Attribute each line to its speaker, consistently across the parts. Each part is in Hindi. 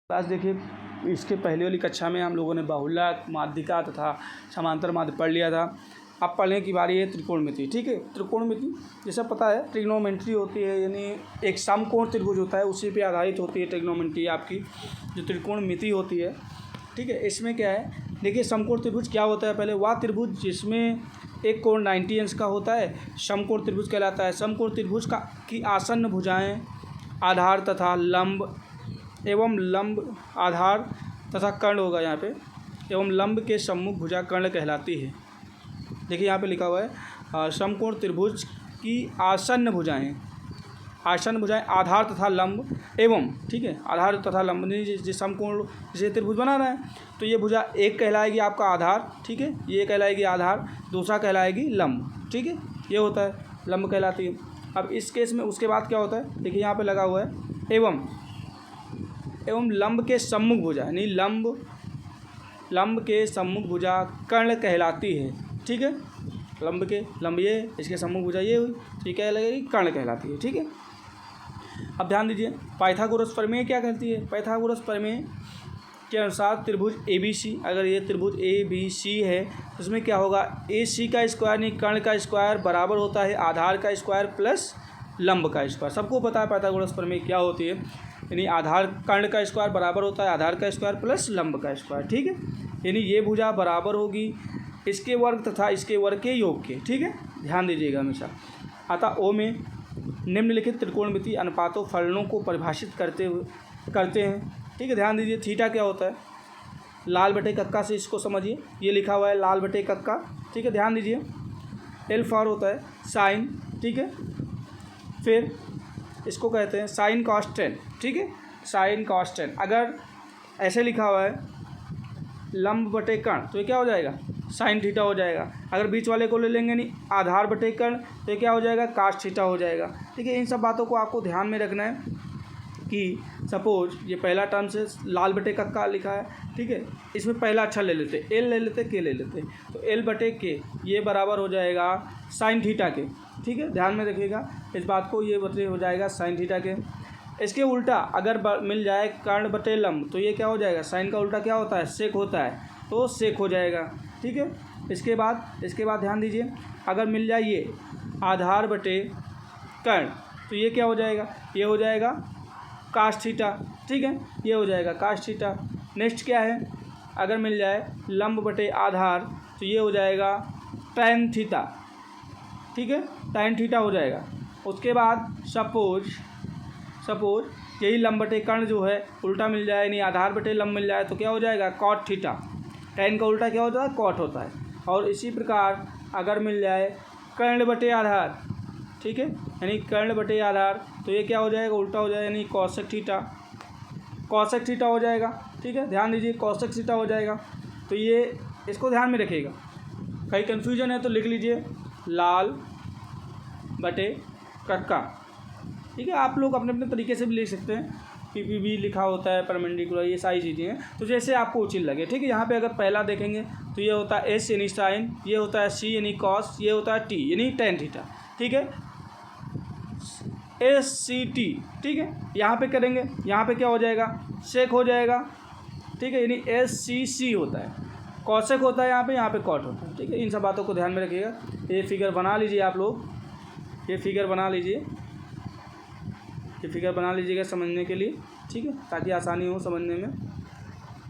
Speaker 1: क्लास देखिए, इसके पहले वाली कक्षा में हम लोगों ने बाहुल्यक, माध्यिका तथा समांतर माध्य पढ़ लिया था। अब पढ़ने की बारी है त्रिकोणमिति। ठीक है, त्रिकोणमिति जैसा पता है ट्रिग्नोमेट्री होती है, यानी एक समकोण त्रिभुज होता है, उसी पे आधारित होती है ट्रिग्नोमेट्री आपकी जो त्रिकोणमिति होती है। ठीक है, इसमें क्या है, देखिए समकोण त्रिभुज क्या होता है। पहले वह त्रिभुज जिसमें एक कोण 90 अंश का होता है समकोण त्रिभुज कहलाता है। समकोण त्रिभुज की आसन्न भुजाएं आधार तथा लंब एवं लंब आधार तथा कर्ण होगा यहाँ पे, एवं लंब के सम्मुख भुजा कर्ण कहलाती है। देखिए यहाँ पे लिखा हुआ है समकोण त्रिभुज की आसन्न भुजाएं आधार तथा लंब एवं, ठीक है, आधार तथा लंब जिस समकोण जैसे त्रिभुज बना रहा है तो ये भुजा एक कहलाएगी आपका आधार, ठीक है, ये कहलाएगी आधार, दूसरा कहलाएगी लंब। ठीक है, ये होता है लंब कहलाती है। अब इस केस में उसके बाद क्या होता है, देखिए यहाँ पे लगा हुआ है एवं लंब के सम्मुख भुजा, यानी लंब के सम्मुख भुजा कर्ण कहलाती है। ठीक है, लंब ये, इसके सम्मुख भुजा ये हुई, तो ये क्या लगेगी, कर्ण कहलाती है। ठीक है, अब ध्यान दीजिए पाइथागोरस प्रमेय क्या कहती है। पाइथागोरस प्रमेय के अनुसार त्रिभुज ABC, अगर ये त्रिभुज ABC है तो उसमें क्या होगा, AC का स्क्वायर यानी कर्ण का स्क्वायर बराबर होता है आधार का स्क्वायर प्लस लंब का स्क्वायर। सबको पता है पाइथागोरस प्रमेय क्या होती है, यानी आधार कर्ण का स्क्वायर बराबर होता है आधार का स्क्वायर प्लस लंब का स्क्वायर। ठीक है, यानी ये भुजा बराबर होगी इसके वर्ग तथा इसके वर्ग के योग के। ठीक है, ध्यान दीजिएगा हमेशा। अतः ओ में निम्नलिखित त्रिकोणमिति अनुपातों फलनों को परिभाषित करते हैं। ठीक है, ध्यान दीजिए थीटा क्या होता है, लाल बटे कक्का से इसको समझिए, ये लिखा हुआ है लाल बटे कक्का। ठीक है, ध्यान दीजिए एल फॉर होता है साइन। ठीक है, फिर इसको कहते हैं साइन कॉस टेन। ठीक है, साइन कॉस टेन। अगर ऐसे लिखा हुआ है लंब बटे कर्ण तो ये क्या हो जाएगा, साइन थीटा हो जाएगा। अगर बीच वाले को ले लेंगे नहीं आधार बटे कर्ण तो ये क्या हो जाएगा, कास थीटा हो जाएगा। ठीक है, इन सब बातों को आपको ध्यान में रखना है कि सपोज ये पहला टर्म से लाल बटे कक्का लिखा है, ठीक है, इसमें पहला अक्षर ले लेते, एल ले लेते, के ले लेते, तो एल बटे के ये बराबर हो जाएगा साइन थीटा के। ठीक है, ध्यान में रखिएगा इस बात को, ये बटे हो जाएगा साइन थीटा के। इसके उल्टा अगर मिल जाए कर्ण बटे लंब तो ये क्या हो जाएगा, साइन का उल्टा क्या होता है, सेक होता है, तो सेक हो जाएगा। ठीक है, इसके बाद ध्यान दीजिए अगर मिल जाए ये आधार बटे कर्ण तो ये क्या हो जाएगा, ये हो जाएगा कास थीटा। ठीक है, ये हो जाएगा कास थीटा। नेक्स्ट क्या है, अगर मिल जाए लंब बटे आधार तो ये हो जाएगा टैन थीटा। ठीक है, टैन थीटा हो जाएगा। उसके बाद सपोज यही लंब बटे कर्ण जो है उल्टा मिल जाए, यानी आधार बटे लंब मिल जाए तो क्या हो जाएगा, कॉट थीटा। टैन का उल्टा क्या होता है, कॉट होता है। और इसी प्रकार अगर मिल जाए कर्ण बटे आधार, ठीक है, यानी कर्ण बटे आधार तो ये क्या हो जाएगा, उल्टा हो जाएगा, यानी कॉसेक थीटा हो जाएगा। ठीक है, ध्यान दीजिए कॉसेक थीटा हो जाएगा। तो ये इसको ध्यान में रखिएगा, कहीं कन्फ्यूजन है तो लिख लीजिए लाल बटे कक्का। ठीक है, आप लोग अपने अपने तरीके से भी लिख सकते हैं, PPB लिखा होता है, परपेंडिकुलर, ये सारी चीज़ें हैं, तो जैसे आपको उचित लगे। ठीक है, यहाँ पे अगर पहला देखेंगे तो ये होता है S यानी साइन, ये होता है C यानी कॉस, ये होता है T यानी टेन थीटा। ठीक है, SCT। ठीक है, यहाँ पे करेंगे, यहाँ पे क्या हो जाएगा, सेक हो जाएगा। ठीक है, यानी SCC होता है, कॉसेक होता है यहाँ पे कॉट होता है। ठीक है, इन सब बातों को ध्यान में रखिएगा। ये फिगर बना लीजिए आप लोग, ये फिगर बना लीजिएगा समझने के लिए। ठीक है, ताकि आसानी हो समझने में।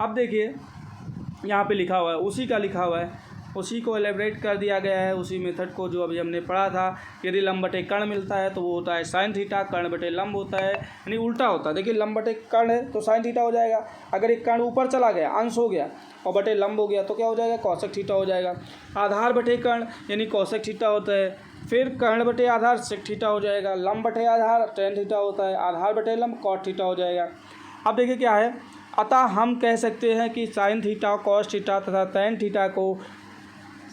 Speaker 1: अब देखिए यहाँ पे लिखा हुआ है, उसी को एलेबरेट कर दिया गया है, उसी मेथड को जो अभी हमने पढ़ा था। यदि लंब बटे कर्ण मिलता है तो वो होता है साइन थीटा, कर्ण बटे लंब होता है, यानी उल्टा होता है। देखिए लंब बटे कर्ण है तो साइन थीटा हो जाएगा, अगर एक कर्ण ऊपर चला गया अंश हो गया और बटे लंब हो गया तो क्या हो जाएगा, कॉसेक थीटा हो जाएगा। आधार बटे कर्ण यानी कॉसेक थीटा होता है, फिर कर्ण बटे आधार सेक थीटा हो जाएगा, लंब बटे आधार टेन थीटा होता है, आधार बटे लंब कॉट थीटा हो जाएगा। अब देखिए क्या है, अतः हम कह सकते हैं कि साइन थीटा, कॉस थीटा तथा टेन थीटा को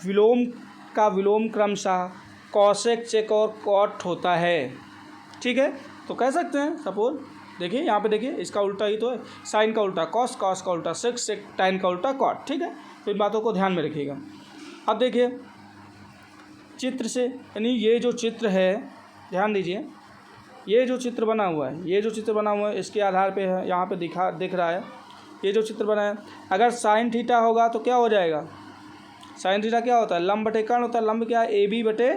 Speaker 1: विलोम क्रमशः कॉसेक, सेक और कॉट होता है। ठीक है, तो कह सकते हैं सपोज देखिए यहाँ पे देखिए इसका उल्टा ही तो है, साइन का उल्टा कॉस, कॉस का उल्टा सेक, सेक टेन का उल्टा कॉट। ठीक है, तो इन बातों को ध्यान में रखिएगा। अब देखिए चित्र से, यानी ये जो चित्र है ध्यान दीजिए, ये जो चित्र बना हुआ है, ये जो चित्र बना हुआ है इसके आधार पे है, यहाँ पे दिख रहा है ये जो चित्र बना है। अगर साइन थीटा होगा तो क्या हो जाएगा, साइन थीटा क्या होता है, लंब बटे कर्ण होता है। लंब क्या है, ए बी बटे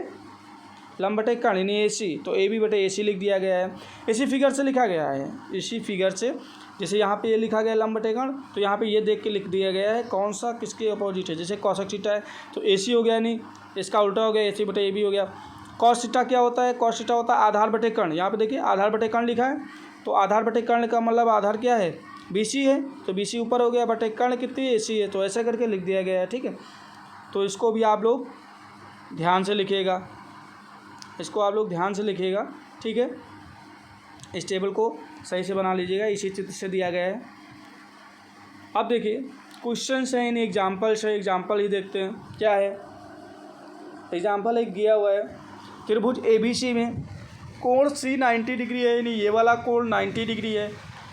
Speaker 1: लंब बटे कर्ण यानी ए सी, तो ए बी बटे ए सी लिख दिया गया है। इसी फिगर से लिखा गया है, इसी फिगर से, जैसे यहाँ पे ये लिखा गया है लंब बटे कर्ण, तो यहाँ पे ये देख के लिख दिया गया है कौन सा किसके अपोजिट है। जैसे कोसेक थीटा है तो ए सी हो गया, नहीं इसका उल्टा हो गया, ए सी बटे ए बी हो गया। कॉस थीटा क्या होता है, कॉस थीटा होता है आधार बटे कर्ण। यहाँ पे देखिए आधार बटे कर्ण लिखा है, तो आधार बटे कर्ण का मतलब आधार क्या है, बी सी है, तो बी सी ऊपर हो गया, बटे कर्ण कितनी ए सी है, तो ऐसा करके लिख दिया गया है। ठीक है, तो इसको भी आप लोग ध्यान से लिखिएगा, इसको आप लोग ध्यान से लिखिएगा। ठीक है, इस टेबल को सही से बना लीजिएगा, इसी चित्र से दिया गया है। अब देखिए क्वेश्चन है, इन एग्जाम्पल्स है, एग्जाम्पल ही देखते हैं क्या है। एग्जाम्पल एक दिया हुआ है, त्रिभुज ए बी सी में कोण सी 90 डिग्री है, यानी ये वाला कोण 90 डिग्री है।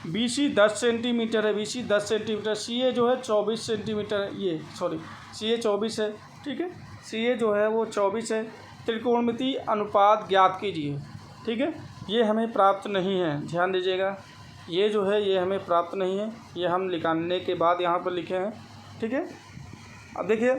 Speaker 1: बी सी 10 सेंटीमीटर है, बी सी 10 सेंटीमीटर, सी ए जो है 24 सेंटीमीटर है, ये सॉरी सी ए 24 है। ठीक है, सी ए जो है वो 24 है। त्रिकोणमितीय अनुपात ज्ञात कीजिए। ठीक है, ये हमें प्राप्त नहीं है, ध्यान दीजिएगा, ये जो है ये हमें प्राप्त नहीं है, ये हम निकालने के बाद यहाँ पर लिखे हैं। ठीक है, अब देखिए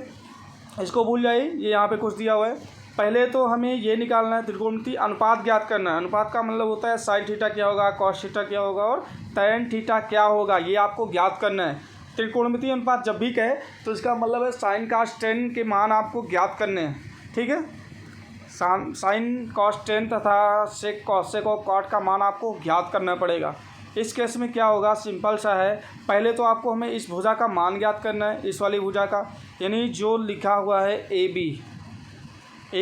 Speaker 1: इसको भूल जाइए, ये यहाँ पे कुछ दिया हुआ है। पहले तो हमें ये निकालना है, त्रिकोणमितीय अनुपात ज्ञात करना है। अनुपात का मतलब होता है साइन थीटा क्या होगा, कॉस थीटा क्या होगा और टैन थीटा क्या होगा, ये आपको ज्ञात करना है। त्रिकोणमितीय अनुपात जब भी कहे तो इसका मतलब है साइन कॉस टेन के मान आपको ज्ञात करने हैं। ठीक है, साइन कॉस टेन तथा सेक कॉसेक और कॉट का मान आपको ज्ञात करना पड़ेगा। इस केस में क्या होगा, सिंपल सा है, पहले तो आपको हमें इस भुजा का मान ज्ञात करना है, इस वाली भुजा का, यानी जो लिखा हुआ है ए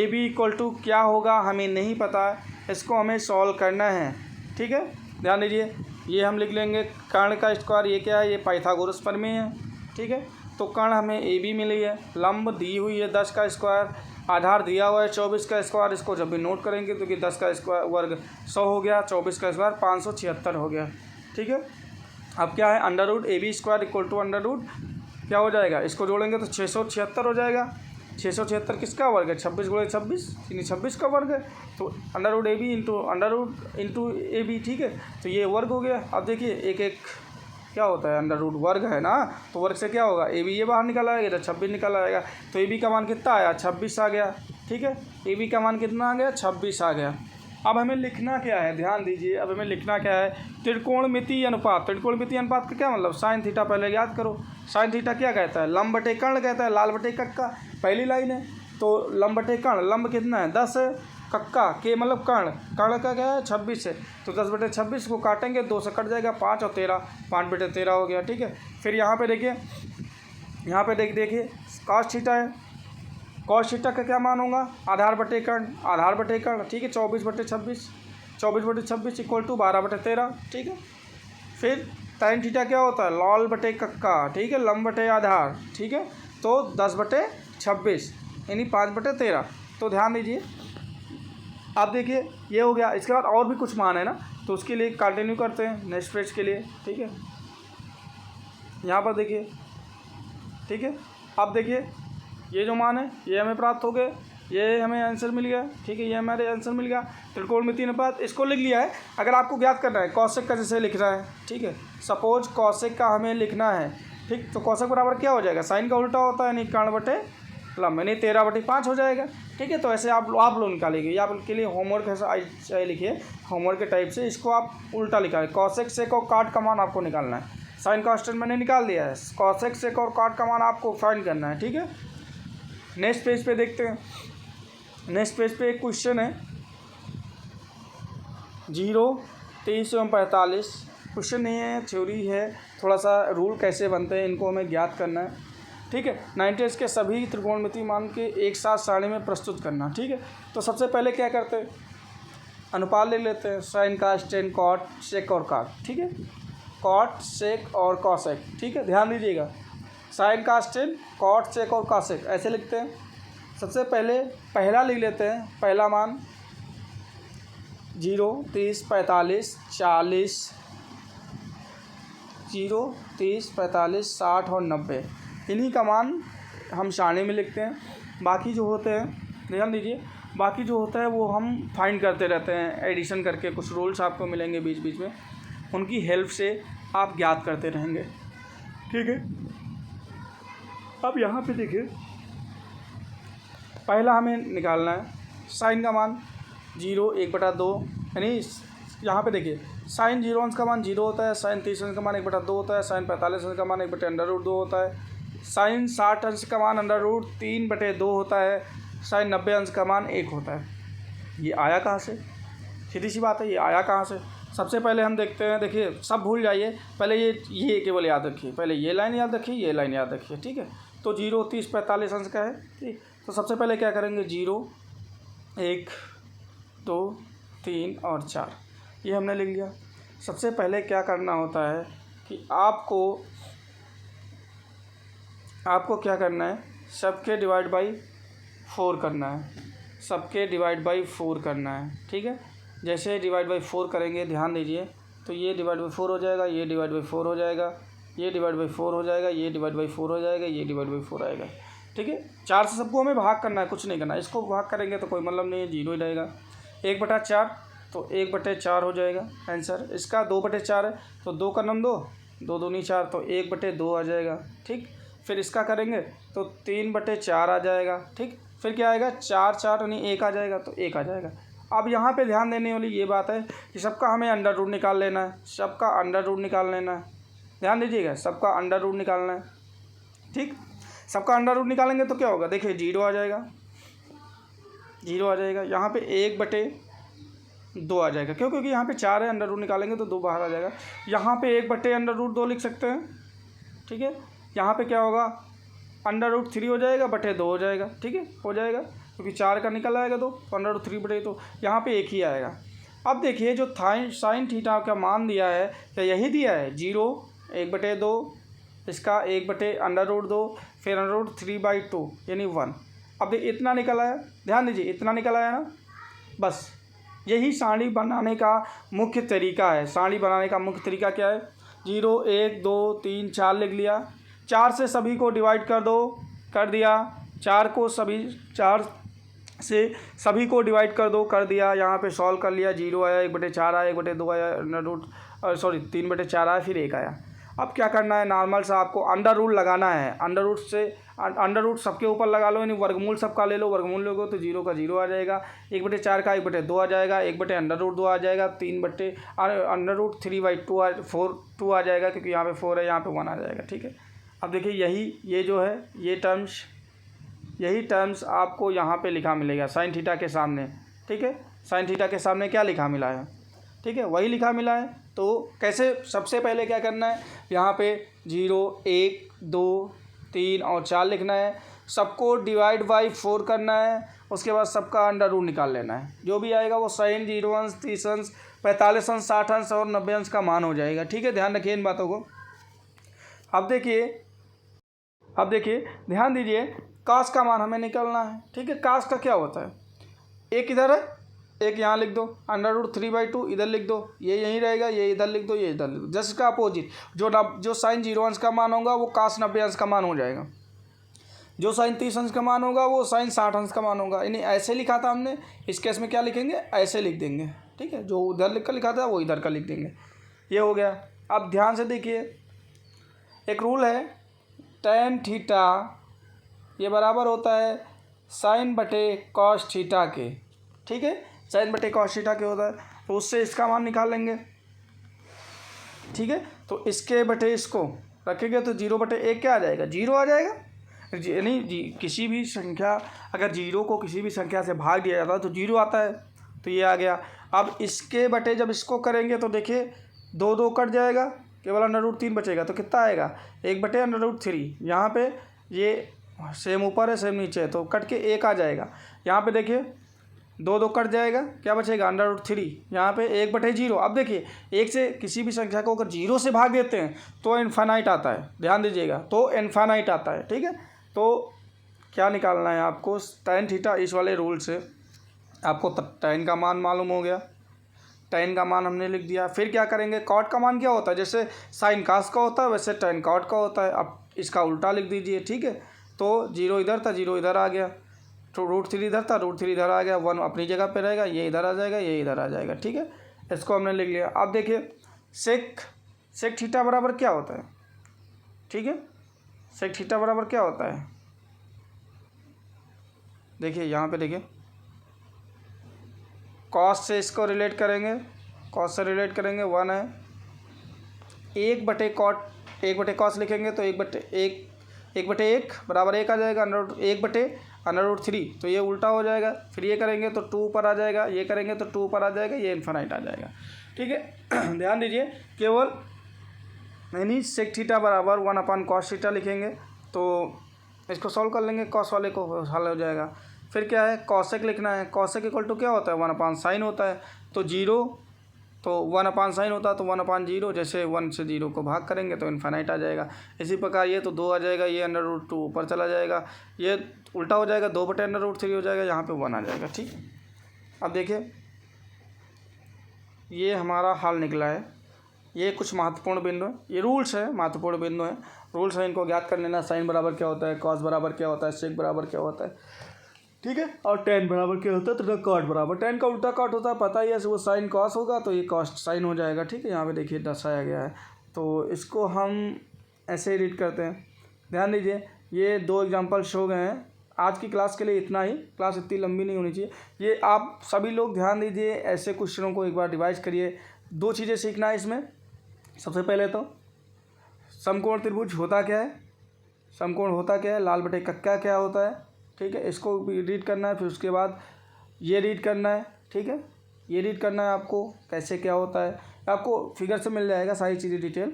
Speaker 1: बी इक्वल टू क्या होगा हमें नहीं पता, इसको हमें सॉल्व करना है। ठीक है, ध्यान दीजिए, ये हम लिख लेंगे कर्ण का स्क्वायर, ये क्या है, ये पाइथागोरस प्रमेय है। ठीक है, तो कर्ण हमें ए बी मिली है, लंब दी हुई है 10 का स्क्वायर, आधार दिया हुआ है 24 का स्क्वायर, इसको जब भी नोट करेंगे तो कि 10 का स्क्वायर वर्ग 100 हो गया, 24 का स्क्वायर 576 हो गया। ठीक है, अब क्या है, under root a b square equal to under root क्या हो जाएगा, इसको जोड़ेंगे तो 676 हो जाएगा। 676 किसका वर्ग है, 26 गुणे 26 यानी 26 का वर्ग है, तो under root a b into under root into a b. ठीक है, तो ये वर्ग हो गया। अब देखिए एक एक क्या होता है, अंडर रूट वर्ग है ना, तो वर्ग से क्या होगा, ए बी ये बाहर निकल आएगा, तो 26 निकल आएगा, तो ए बी का मान कितना आया, 26 आ गया। ठीक है, ए बी का मान कितना आ गया, 26 आ गया। अब हमें लिखना क्या है, ध्यान दीजिए, अब हमें लिखना क्या है, त्रिकोणमितीय अनुपात। त्रिकोणमितीय अनुपात का क्या मतलब, साइन थीटा पहले याद करो, साइन थीटा क्या कहता है, लंब बटे कर्ण कहता है, लाल बटे कक्का पहली लाइन है, तो लंब बटे कर्ण, लंब कितना है 10 है, कक्का के मतलब कर्ण, कर्ण का क्या है 26 है, तो 10 बटे 26 को काटेंगे, 2 से कट जाएगा 5 और 13, 5 बटे 13 हो गया। ठीक है, फिर यहाँ पे देखिए, यहाँ पे देखिए कॉस थीटा है, कॉस थीटा का क्या मान होगा, आधार बटे कर्ण, आधार बटे कर्ण। ठीक है, 24 बटे 26, 24 बटे 26 इक्वल टू 12 बटे 13। ठीक है, फिर टैन थीटा क्या होता है, लॉल बटे कक्का। ठीक है, लंब बटे आधार। ठीक है, तो 10 बटे 26 यानी 5 बटे 13। तो ध्यान दीजिए, अब देखिए ये हो गया, इसके बाद और भी कुछ मान है ना, तो उसके लिए कंटिन्यू करते हैं नेक्स्ट पेज के लिए। ठीक है, यहाँ पर देखिए, ठीक है, अब देखिए ये जो मान है ये हमें प्राप्त हो गए, ये हमें आंसर मिल गया। ठीक है, ये हमारे आंसर मिल गया। त्रिकोणमितीय अनुपात इसको लिख लिया है। अगर आपको ज्ञात करना है कौशिक का जैसे लिख रहा है, ठीक है, सपोज कौशिक का हमें लिखना है, ठीक, तो कौशिक बराबर क्या हो जाएगा, साइन का उल्टा होता है, यानी कर्ण बटे लंब, यानी 13 बटे 5 हो जाएगा। ठीक है, तो ऐसे आप लोग निकालेंगे, या आपके लिए होमवर्क ऐसा लिखिए, होमवर्क के टाइप से इसको आप उल्टा लिखा है, कौशिक सेक और काट का मान आपको निकालना है। साइन कांस्टेंट मैंने निकाल दिया है, कौशिक सेक और काट का मान आपको फाइंड करना है। ठीक है, नेक्स्ट पेज पे देखते हैं। नेक्स्ट पेज पे एक क्वेश्चन है 0, 23 एवं 45। क्वेश्चन नहीं है, थ्योरी है, थोड़ा सा रूल कैसे बनते हैं इनको हमें ज्ञात करना है। ठीक है, 90 के सभी त्रिकोणमितीय मान के एक साथ सारणी में प्रस्तुत करना। ठीक है, तो सबसे पहले क्या करते हैं, अनुपात ले लेते हैं, साइन कास टेन कॉट सेक और काट। ठीक है, कॉट सेक और कॉसेक। ठीक है, ध्यान दीजिएगा, साइन कास टेन कॉट सेक और कॉसेक ऐसे लिखते हैं। सबसे पहले पहला लिख लेते हैं, पहला मान 0, 30, 45, 40, 0, 30, 45, 60 और 90, इन्हीं का मान हम सारणी में लिखते हैं। बाकी जो होते हैं ध्यान दीजिए, बाकी जो होता है वो हम फाइंड करते रहते हैं, एडिशन करके कुछ रूल्स आपको मिलेंगे बीच बीच में, उनकी हेल्प से आप ज्ञात करते रहेंगे। ठीक है, अब यहाँ पे देखिए पहला हमें निकालना है साइन का मान 0 1/2, यानी यहाँ पे देखिए साइन 0 अंश का मान 0 होता है, साइन 30 अंश का मान 1/2 होता है, साइन 45 अंश का मान 1/√2 होता है, साइन 60 अंश का मान √3/2 होता है, साइन 90 अंश का मान 1 होता है। ये आया कहाँ से? सीधी सी बात है, ये आया कहाँ से? सबसे पहले हम देखते हैं, देखिए सब भूल जाइए, पहले ये केवल याद रखिए, पहले ये लाइन याद रखिए, ये लाइन याद रखिए। ठीक है, तो 0 30 45 अंश का है। ठीक, तो सबसे पहले क्या करेंगे, 0 1 2 3 और 4 ये हमने लिख लिया। सबसे पहले क्या करना होता है कि आपको क्या करना है, सबके डिवाइड बाई 4 करना है, सबके डिवाइड बाई 4 करना है। ठीक है, जैसे डिवाइड बाई 4 करेंगे, ध्यान दीजिए, तो ये डिवाइड बाई 4 हो जाएगा, ये डिवाइड बाई 4 हो जाएगा, ये डिवाइड बाई 4 हो जाएगा, ये डिवाइड बाई 4 हो जाएगा, ये डिवाइड बाई 4 आएगा। ठीक है, 4 से सबको हमें भाग करना है, कुछ नहीं करना है। इसको भाग करेंगे तो कोई मतलब नहीं है, 0 ही रहेगा। 1/4 तो 1/4 हो जाएगा आंसर इसका। 2/4 है तो 2 का नम 2, 2 दूनी 4 तो 1/2 आ जाएगा। ठीक, फिर इसका करेंगे तो 3/4 आ जाएगा। ठीक, फिर क्या आएगा, 4 4 यानी 1 आ जाएगा, तो 1 आ जाएगा। अब यहाँ पे ध्यान देने वाली ये बात है कि सबका हमें अंडर रूट निकाल लेना है, सबका अंडर रूट निकाल लेना है। ध्यान दीजिएगा, सबका अंडर रूट निकालना है। ठीक, सबका अंडर रूट निकालेंगे तो क्या होगा, देखिए 0 आ जाएगा, 0 आ जाएगा। यहाँ पे 1/2 आ जाएगा, क्यों, क्योंकि यहाँ पे 4 है, अंडर रूट निकालेंगे तो 2 बाहर आ जाएगा। यहाँ पे 1/√2 लिख सकते हैं। ठीक है, यहाँ पे क्या होगा, √3 हो जाएगा, 2 हो जाएगा। ठीक है, हो जाएगा, क्योंकि 4 का निकल आएगा तो √3/2, तो यहाँ पे 1 ही आएगा। अब देखिए जो साइन थीटा का मान दिया है, क्या यही दिया है, 0 1/2, इसका 1/√2, फिर √3/2 यानी 1। अब देखिए इतना निकल आया, ध्यान दीजिए इतना निकल आया ना, बस यही सारणी बनाने का मुख्य तरीका है। सारणी बनाने का मुख्य तरीका क्या है, 0 1 2 3 4 लिख लिया, 4 से सभी को डिवाइड कर दो, कर दिया, 4 से सभी को डिवाइड कर दो, कर दिया। यहाँ पे सॉल्व कर लिया, 0 आया, 1/4 आया, 1/2 आया, 3/4 आया, फिर 1 आया। अब क्या करना है, नॉर्मल सा आपको अंडर रूट लगाना है। अंडर रूट सबके ऊपर लगा लो, यानी वर्गमूल सबका ले लो, वर्गमूल लोगे तो 0 का 0 आ जाएगा, 1/4 का 1/2 आ जाएगा, 1/√2 आ जाएगा, 3/√3/2 आ जाएगा, क्योंकि यहाँ पे 4 है, यहाँ पे 1 आ जाएगा। ठीक है, अब देखिए ये जो है यही टर्म्स आपको यहाँ पे लिखा मिलेगा साइन थीटा के सामने। ठीक है, साइन थीटा के सामने क्या लिखा मिला है, ठीक है, वही लिखा मिला है। तो कैसे, सबसे पहले क्या करना है, यहाँ पे 0 1 2 3 और 4 लिखना है, सबको डिवाइड बाई 4 करना है, उसके बाद सबका अंडर रूट निकाल लेना है। जो भी आएगा वो साइन 0 अंश 30 अंश 45 अंश 60 अंश और 90 अंश का मान हो जाएगा। ठीक है, ध्यान रखिए इन बातों को। अब देखिए ध्यान दीजिए, कास का मान हमें निकालना है। ठीक है, कास का क्या होता है, एक इधर है, एक यहाँ लिख दो, √3/2 इधर लिख दो, ये यहीं रहेगा, ये इधर लिख दो, ये इधर लिख दो। जस्ट इसका अपोजिट, जो साइन 0 अंश का मान होगा वो कास 90 अंश का मान हो जाएगा, जो साइन 30 अंश का मान होगा वो साइन 60 अंश का मान होगा। यानी ऐसे लिखा था हमने, इस केस में क्या लिखेंगे, ऐसे लिख देंगे। ठीक है, जो उधर लिख कर लिखा था वो इधर का लिख देंगे। ये हो गया। अब ध्यान से देखिए, एक रूल है, tan थीटा ये बराबर होता है साइन बटे कॉस थीटा के। ठीक है, साइन बटे कॉस थीटा के होता है, तो उससे इसका मान निकाल लेंगे। ठीक है, तो इसके बटे इसको रखेंगे तो 0/1 क्या आ जाएगा, 0 आ जाएगा। यानी किसी भी संख्या, अगर 0 को किसी भी संख्या से भाग दिया जाता है तो 0 आता है, तो ये आ गया। अब इसके बटे जब इसको करेंगे तो देखिए 2 2 कट जाएगा, केवल √3 बचेगा, तो कितना आएगा, 1/√3। यहाँ पे ये सेम ऊपर है सेम नीचे है, तो कट के 1 आ जाएगा। यहाँ पे देखिए 2 2 कट जाएगा, क्या बचेगा, √3। यहाँ पे 1/0। अब देखिए 1 से किसी भी संख्या को अगर 0 से भाग देते हैं तो इन्फानाइट आता है, ध्यान दीजिएगा, तो इन्फानाइट आता है। ठीक है, तो क्या निकालना है आपको, tan थीटा, इस वाले रूल से आपको tan का मान मालूम हो गया, tan का मान हमने लिख दिया। फिर क्या करेंगे, कॉट का मान क्या होता है, जैसे साइन कास का होता है वैसे tan कॉट का होता है। अब इसका उल्टा लिख दीजिए। ठीक है, तो 0 इधर था, 0 इधर आ गया, तो √3 इधर था, √3 इधर आ गया, 1 अपनी जगह पे रहेगा, ये इधर आ जाएगा, ये इधर आ जाएगा, ठीक है। इसको हमने लिख लिया। अब देखिए सेक थीटा बराबर क्या होता है, ठीक है। सेक थीटा बराबर क्या होता है, देखिए यहाँ पे देखिए, कॉस से इसको रिलेट करेंगे, कॉस से रिलेट करेंगे 1 है, 1/कॉस लिखेंगे तो 1/1 बराबर 1 आ जाएगा, 1/√3, तो ये उल्टा हो जाएगा। फिर ये करेंगे तो 2 पर आ जाएगा, ये करेंगे तो 2 पर आ जाएगा, ये इन्फिनाइट आ जाएगा, ठीक है। ध्यान दीजिए, केवल यानी सेक थीटा बराबर 1/cos थीटा लिखेंगे तो इसको सॉल्व कर लेंगे, कॉस वाले को हल हो जाएगा। फिर क्या है, कॉसेक लिखना है। कॉसेक इक्वल टू क्या होता है, 1/sin होता है, तो 1/sin होता है तो 1/0, जैसे 1 से 0 को भाग करेंगे तो इन्फिनाइट आ जाएगा। इसी प्रकार ये तो 2 आ जाएगा, ये √2 ऊपर चला जाएगा, ये उल्टा हो जाएगा, 2/√3 हो जाएगा, यहाँ पे 1 आ जाएगा, ठीक। अब देखिए ये हमारा हल निकला है। ये कुछ महत्वपूर्ण बिंदु है, ये रूल्स है, महत्वपूर्ण बिंदु है, रूल्स है, इनको ज्ञात कर लेना। साइन बराबर क्या होता है, कॉस बराबर क्या होता है, सेक बराबर क्या होता है, ठीक है। और टेन बराबर क्या होता है, तो कॉट बराबर, टेन का उल्टा कॉट होता है, पता ही है, वो साइन कॉस होगा तो ये कॉस्ट साइन हो जाएगा, ठीक है। यहाँ पे देखिए दर्शाया गया है, तो इसको हम ऐसे ही रीड करते हैं। ध्यान दीजिए, ये 2 एग्जाम्पल्स हो गए हैं। आज की क्लास के लिए इतना ही, क्लास इतनी लंबी नहीं होनी चाहिए। ये आप सभी लोग ध्यान दीजिए, ऐसे क्वेश्चनों को एक बार रिवाइज करिए। 2 चीज़ें सीखना है इसमें। सबसे पहले तो समकोण त्रिभुज होता क्या है, समकोण होता क्या है, लाल बटे कक्का क्या होता है, ठीक है, इसको भी रीड करना है। फिर उसके बाद ये रीड करना है, ठीक है, ये रीड करना है आपको, कैसे क्या होता है, आपको फिगर से मिल जाएगा सारी चीज़ें डिटेल,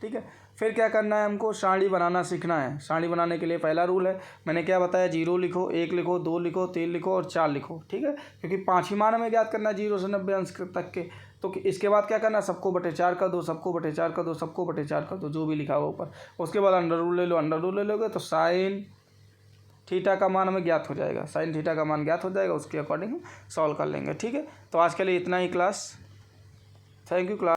Speaker 1: ठीक है। फिर क्या करना है, हमको सारणी बनाना सीखना है। सारणी बनाने के लिए पहला रूल है, मैंने क्या बताया, 0 लिखो, 1 लिखो, 2 लिखो, 3 लिखो और 4 लिखो, ठीक है, क्योंकि 5 ही मान हमें ज्ञात करना है 0 से 90 अंश तक के। तो इसके बाद क्या करना है, सबको बटे 4 कर दो, सबको बटे 4 कर दो, सबको बटे 4 कर दो, जो भी लिखा हुआ ऊपर। उसके बाद अंडर रूल ले लो, अंडर रूल ले लोगे तो साइन थीटा का मान हमें ज्ञात हो जाएगा, साइन थीटा का मान ज्ञात हो जाएगा, उसके अकॉर्डिंग सॉल्व कर लेंगे, ठीक है। तो आज के लिए इतना ही क्लास। Thank you class.